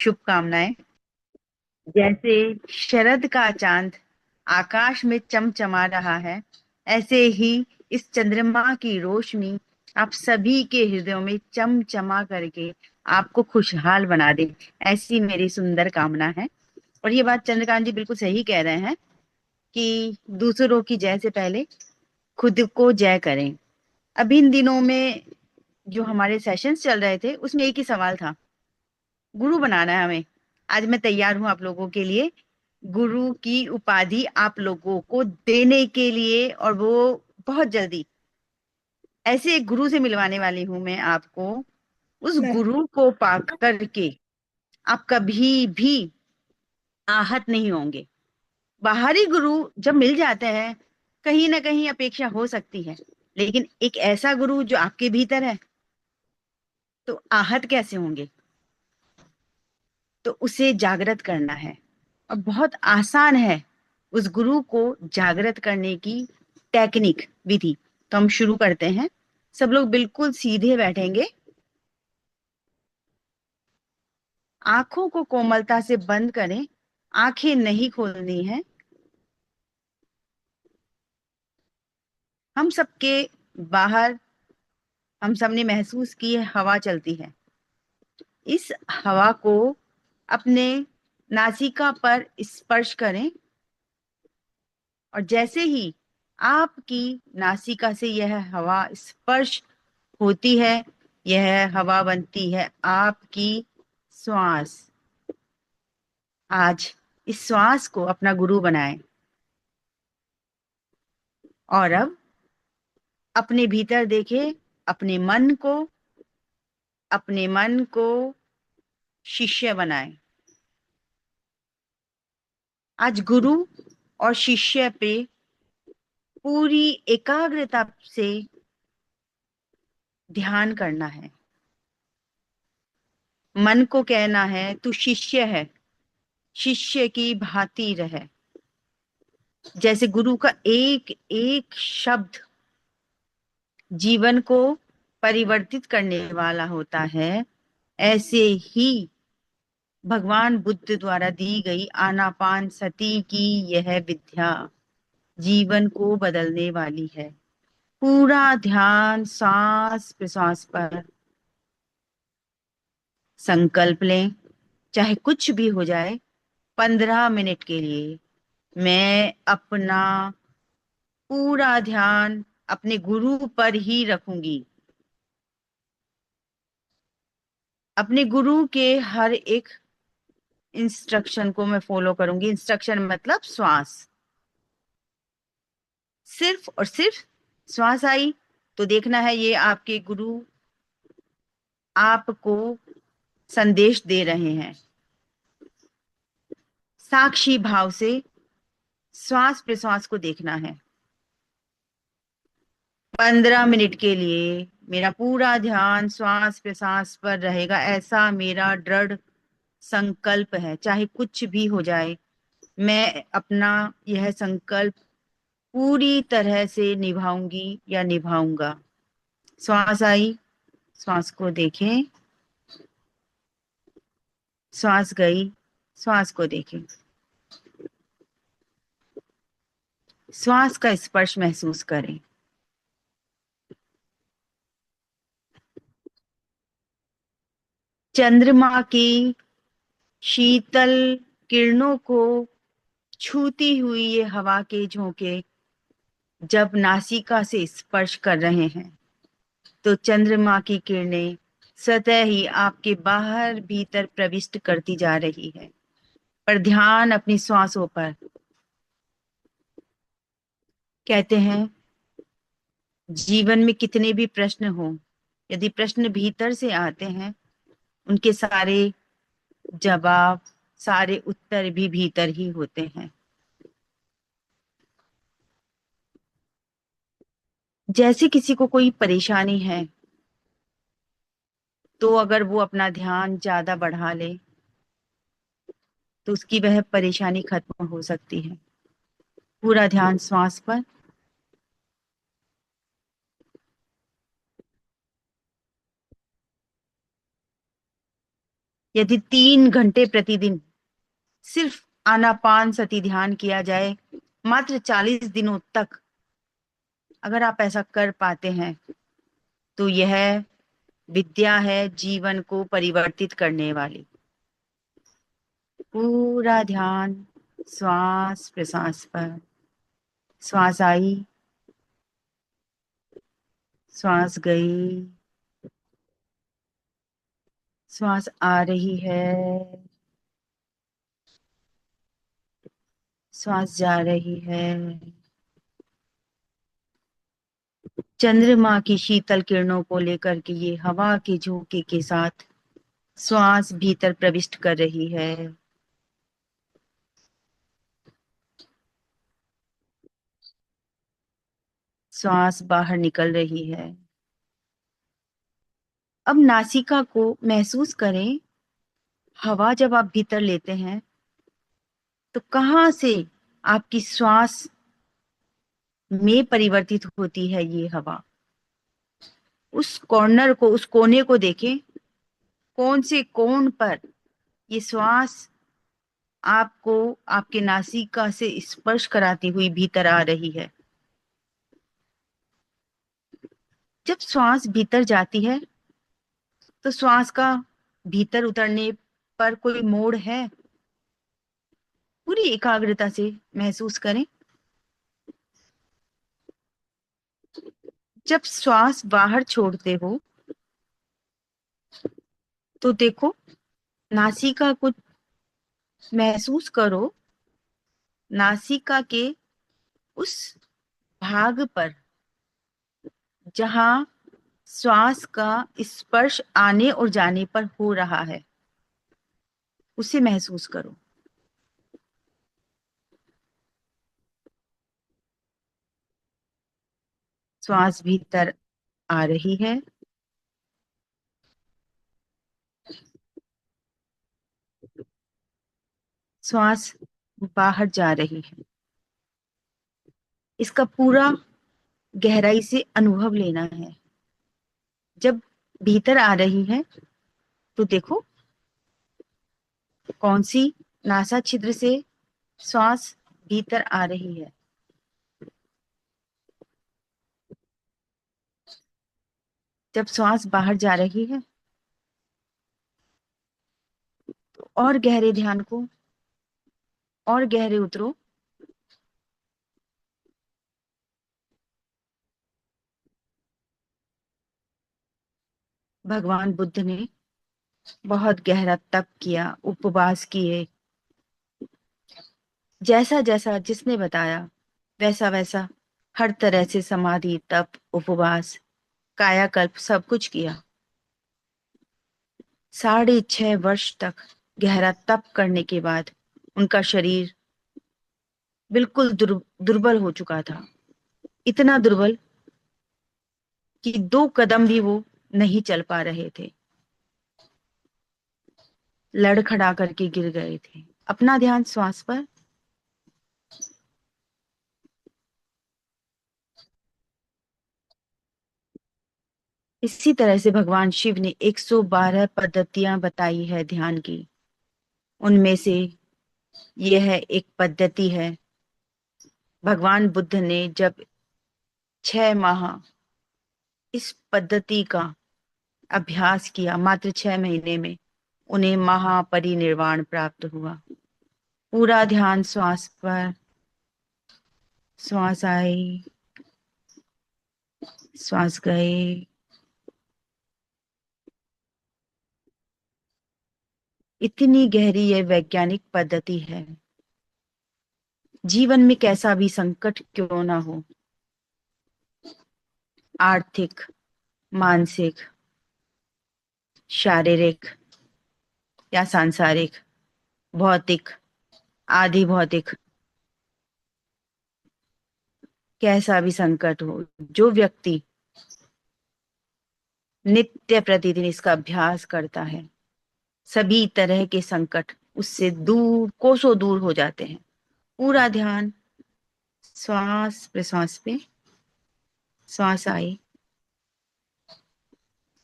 शुभकामनाएं। जैसे शरद का चांद आकाश में चमचमा रहा है, ऐसे ही इस चंद्रमा की रोशनी आप सभी के हृदयों में चमचमा करके आपको खुशहाल बना दे, ऐसी मेरी सुंदर कामना है। और ये बात चंद्रकांत जी बिल्कुल सही कह रहे हैं कि दूसरों की जय से पहले खुद को जय करें। अभी इन दिनों में जो हमारे सेशंस चल रहे थे उसमें एक ही सवाल था, गुरु बनाना है हमें। आज मैं तैयार हूं आप लोगों के लिए गुरु की उपाधि आप लोगों को देने के लिए, और वो बहुत जल्दी। ऐसे एक गुरु से मिलवाने वाली हूं मैं आपको। उस मैं गुरु को पा करके आप कभी भी आहत नहीं होंगे। बाहरी गुरु जब मिल जाते हैं, कहीं ना कहीं अपेक्षा हो सकती है, लेकिन एक ऐसा गुरु जो आपके भीतर है, तो आहत कैसे होंगे। तो उसे जागृत करना है, और बहुत आसान है उस गुरु को जागृत करने की टेक्निक, विधि। तो हम शुरू करते हैं। सब लोग बिल्कुल सीधे बैठेंगे, आंखों को कोमलता से बंद करें, आंखें नहीं खोलनी है। हम सबके बाहर, हम सबने महसूस की है हवा चलती है। इस हवा को अपने नासिका पर स्पर्श करें, और जैसे ही आपकी नासिका से यह हवा स्पर्श होती है, यह हवा बनती है आपकी श्वास। आज इस श्वास को अपना गुरु बनाएं, और अब अपने भीतर देखें, अपने मन को, अपने मन को शिष्य बनाएं। आज गुरु और शिष्य पे पूरी एकाग्रता से ध्यान करना है। मन को कहना है तू शिष्य है, शिष्य की भांति रहे। जैसे गुरु का एक एक शब्द जीवन को परिवर्तित करने वाला होता है, ऐसे ही भगवान बुद्ध द्वारा दी गई आनापान सती की यह विद्या जीवन को बदलने वाली है। पूरा ध्यान सांस प्रश्वास पर। संकल्प लें, चाहे कुछ भी हो जाए, 15 मिनट के लिए मैं अपना पूरा ध्यान अपने गुरु पर ही रखूंगी। अपने गुरु के हर एक इंस्ट्रक्शन को मैं फॉलो करूंगी। इंस्ट्रक्शन मतलब श्वास, सिर्फ और सिर्फ श्वास आई तो देखना है ये आपके गुरु आपको संदेश दे रहे हैं। साक्षी भाव से श्वास प्रश्वास को देखना है। 15 मिनट के लिए मेरा पूरा ध्यान श्वास प्रश्वास पर रहेगा, ऐसा मेरा दृढ़ संकल्प है। चाहे कुछ भी हो जाए, मैं अपना यह संकल्प पूरी तरह से निभाऊंगी या निभाऊंगा। श्वास आई, श्वास को देखें। श्वास गई, श्वास को देखें। श्वास का स्पर्श महसूस करें। चंद्रमा की शीतल किरणों को छूती हुई ये हवा के झोंके जब नासिका से स्पर्श कर रहे हैं, तो चंद्रमा की किरणें सतह ही आपके बाहर भीतर प्रविष्ट करती जा रही है। पर ध्यान अपनी श्वासों पर। कहते हैं जीवन में कितने भी प्रश्न हो, यदि प्रश्न भीतर से आते हैं, उनके सारे जवाब, सारे उत्तर भी भीतर ही होते हैं। जैसे किसी को कोई परेशानी है, तो अगर वो अपना ध्यान ज्यादा बढ़ा ले तो उसकी वह परेशानी खत्म हो सकती है। पूरा ध्यान श्वास पर। यदि 3 घंटे प्रतिदिन सिर्फ आनापान सती ध्यान किया जाए, मात्र 40 दिनों तक, अगर आप ऐसा कर पाते हैं तो यह विद्या है जीवन को परिवर्तित करने वाली। पूरा ध्यान श्वास प्रश्वास पर। श्वास आई, श्वास गई, श्वास आ रही है, श्वास जा रही है। चंद्रमा की शीतल किरणों को लेकर के ये हवा के झोंके के साथ श्वास भीतर प्रविष्ट कर रही है, श्वास बाहर निकल रही है। अब नासिका को महसूस करें। हवा जब आप भीतर लेते हैं तो कहाँ से आपकी श्वास में परिवर्तित होती है ये हवा। उस कॉर्नर को, उस कोने को देखें, कौन से कोण पर ये श्वास आपको आपके नासिका से स्पर्श कराती हुई भीतर आ रही है। जब श्वास भीतर जाती है तो श्वास का भीतर उतरने पर कोई मोड़ है? पूरी एकाग्रता से महसूस करें। जब श्वास बाहर छोड़ते हो तो देखो, नासिका को महसूस करो। नासिका के उस भाग पर जहां श्वास का स्पर्श आने और जाने पर हो रहा है, उसे महसूस करो। श्वास भीतर आ रही है, श्वास बाहर जा रही है। इसका पूरा गहराई से अनुभव लेना है। जब भीतर आ रही है तो देखो, कौन सी नासा छिद्र से श्वास भीतर आ रही है। जब श्वास बाहर जा रही है तो और गहरे ध्यान को, और गहरे उतरो। भगवान बुद्ध ने बहुत गहरा तप किया, उपवास किए। जैसा जैसा जिसने बताया वैसा वैसा हर तरह से समाधि, तप, उपवास, कायाकल्प सब कुछ किया। 6.5 वर्ष तक गहरा तप करने के बाद उनका शरीर बिल्कुल दुर्बल हो चुका था। इतना दुर्बल कि 2 कदम भी वो नहीं चल पा रहे थे। लड़खड़ा करके गिर गए थे। अपना ध्यान श्वास पर। इसी तरह से भगवान शिव ने 112 पद्धतियां बताई है ध्यान की। उनमें से यह एक पद्धति है। भगवान बुद्ध ने जब 6 माह इस पद्धति का अभ्यास किया, मात्र 6 महीने में उन्हें महापरिनिर्वाण प्राप्त हुआ। पूरा ध्यान श्वास पर। श्वास आई, श्वास गए। इतनी गहरी यह वैज्ञानिक पद्धति है। जीवन में कैसा भी संकट क्यों ना हो, आर्थिक, मानसिक, शारीरिक या सांसारिक, भौतिक, आदि भौतिक, कैसा भी संकट हो, जो व्यक्ति नित्य प्रतिदिन इसका अभ्यास करता है, सभी तरह के संकट उससे दूर, कोसों दूर हो जाते हैं। पूरा ध्यान श्वास प्रश्वास पे। श्वास आई,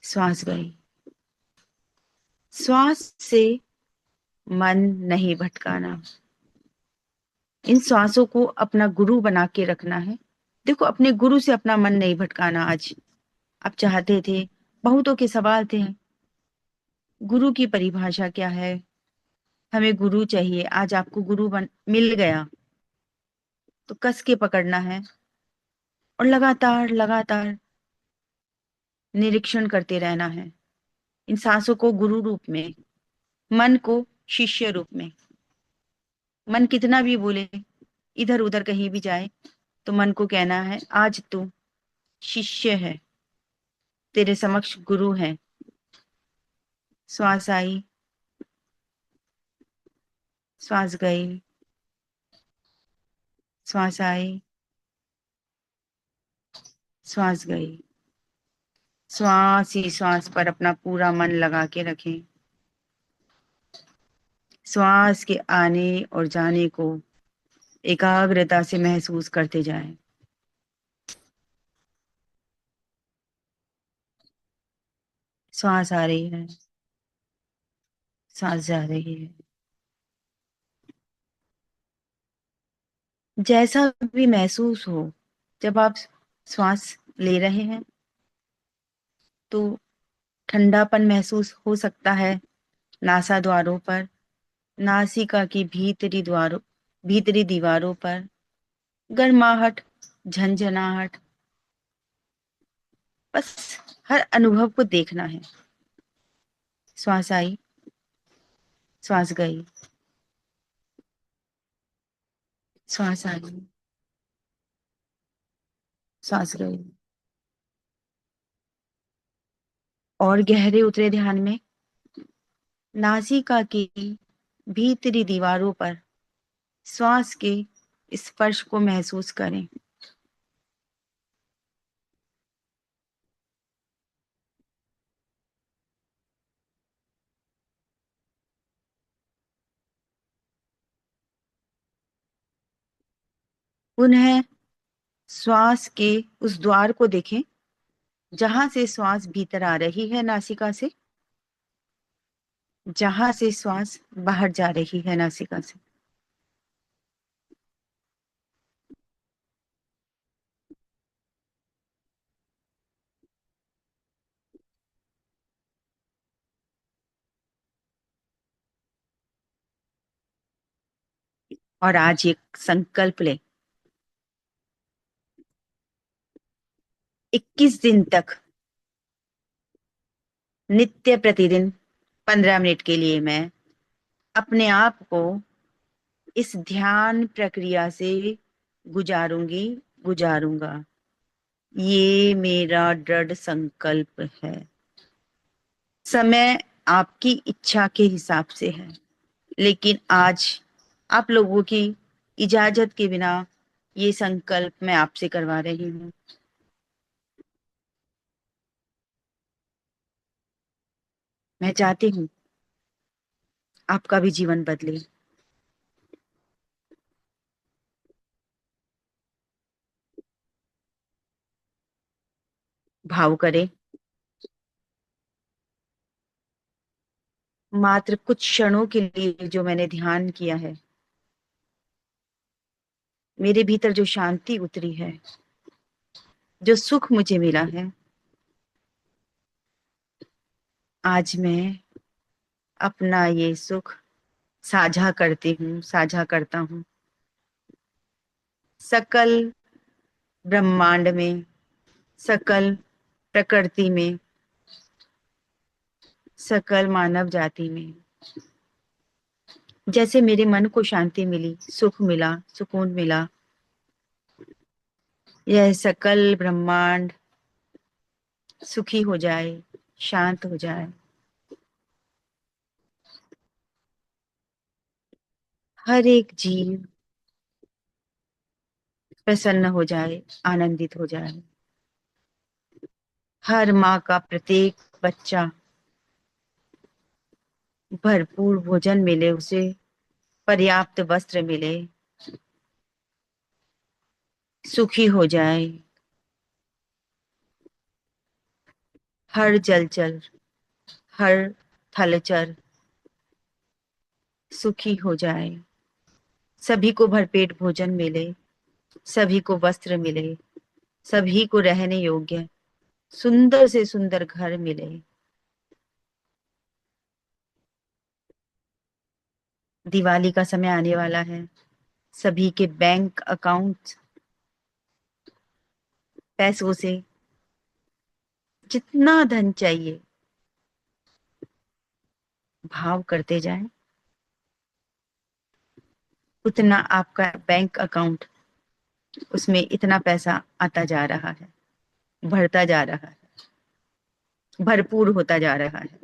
श्वास गई। श्वास से मन नहीं भटकाना। इन श्वासों को अपना गुरु बना के रखना है। देखो, अपने गुरु से अपना मन नहीं भटकाना। आज आप चाहते थे, बहुतों के सवाल थे, गुरु की परिभाषा क्या है, हमें गुरु चाहिए। आज आपको गुरु मिल गया, तो कस के पकड़ना है और लगातार लगातार निरीक्षण करते रहना है। इन सांसों को गुरु रूप में, मन को शिष्य रूप में। मन कितना भी बोले, इधर उधर कहीं भी जाए, तो मन को कहना है, आज तू शिष्य है, तेरे समक्ष गुरु है। श्वास आई, श्वास गई, श्वास आई, श्वास गई। श्वास ही श्वास पर अपना पूरा मन लगा के रखें। श्वास के आने और जाने को एकाग्रता से महसूस करते जाएं। श्वास आ रही है, सांस जा रही है। जैसा भी महसूस हो, जब आप श्वास ले रहे हैं तो ठंडापन महसूस हो सकता है नासा द्वारों पर, नासिका की भीतरी दीवारों पर, गर्माहट, झंझनाहट। बस हर अनुभव को देखना है। श्वास आई, श्वास गई, श्वास आई, श्वास गई। और गहरे उतरे ध्यान में नासिका की भीतरी दीवारों पर श्वास के स्पर्श को महसूस करें। पुनः श्वास के उस द्वार को देखें जहां से श्वास भीतर आ रही है नासिका से, जहां से श्वास बाहर जा रही है नासिका से। और आज एक संकल्प ले, 21 दिन तक नित्य प्रतिदिन 15 मिनट के लिए मैं अपने आप को इस ध्यान प्रक्रिया से गुजारूंगी, गुजारूंगा। ये मेरा दृढ़ संकल्प है। समय आपकी इच्छा के हिसाब से है, लेकिन आज आप लोगों की इजाजत के बिना ये संकल्प मैं आपसे करवा रही हूँ। मैं चाहती हूँ आपका भी जीवन बदले। भाव करें, मात्र कुछ क्षणों के लिए जो मैंने ध्यान किया है, मेरे भीतर जो शांति उतरी है, जो सुख मुझे मिला है, आज मैं अपना ये सुख साझा करती हूँ, साझा करता हूँ सकल ब्रह्मांड में, सकल प्रकृति में, सकल मानव जाति में। जैसे मेरे मन को शांति मिली, सुख मिला, सुकून मिला, यह सकल ब्रह्मांड सुखी हो जाए, शांत हो जाए। हर एक जीव प्रसन्न हो जाए, आनंदित हो जाए। हर माँ का प्रत्येक बच्चा भरपूर भोजन मिले, उसे पर्याप्त वस्त्र मिले, सुखी हो जाए। हर जलचर, हर थलचर सुखी हो जाए, सभी को भरपेट भोजन मिले, सभी को वस्त्र मिले, सभी को रहने योग्य सुंदर से सुंदर घर मिले। दिवाली का समय आने वाला है, सभी के बैंक अकाउंट पैसों से जितना धन चाहिए भाव करते जाएं, उतना आपका बैंक अकाउंट उसमें इतना पैसा आता जा रहा है, बढ़ता जा रहा है, भरपूर होता जा रहा है।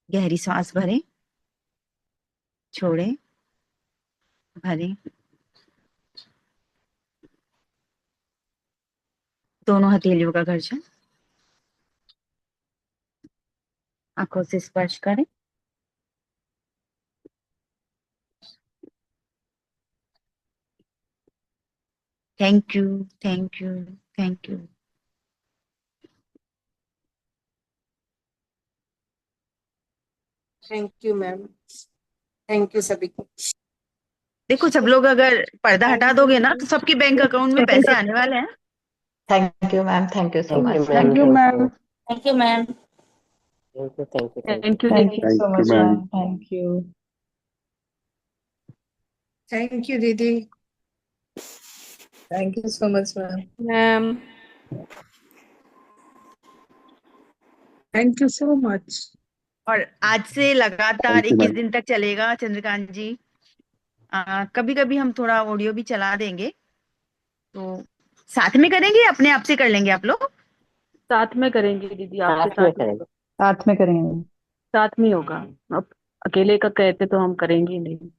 गहरी सांस भरें, छोड़ें, भरें। दोनों हथेलियों का घर्षण आंखों से स्पर्श करें। Thank you, thank you, thank you. Thank you ma'am, thank you सभी को। देखो सब लोग अगर पर्दा हटा दोगे ना तो सबके बैंक अकाउंट में पैसे आने वाले हैं। Thank you ma'am, thank you so Thank you, much. ma'am. Thank you ma'am. Thank you ma'am. Thank you, thank you, thank you. Thank you thank दीदी। You so Thank you, much ma'am. Ma'am, thank you. Thank you दीदी। Thank you so much ma'am. Ma'am thank you so much. और आज से लगातार Thank you, 21 ma'am. दिन तक चलेगा चंद्रकांत जी। कभी कभी हम थोड़ा ऑडियो भी चला देंगे, तो साथ में करेंगे, अपने आप से कर लेंगे आप लोग। साथ में करेंगे दीदी, आपके साथ में साथ में करेंगे। साथ में करेंगे। साथ में ही होगा। अब अकेले का कहते तो हम करेंगे ही नहीं।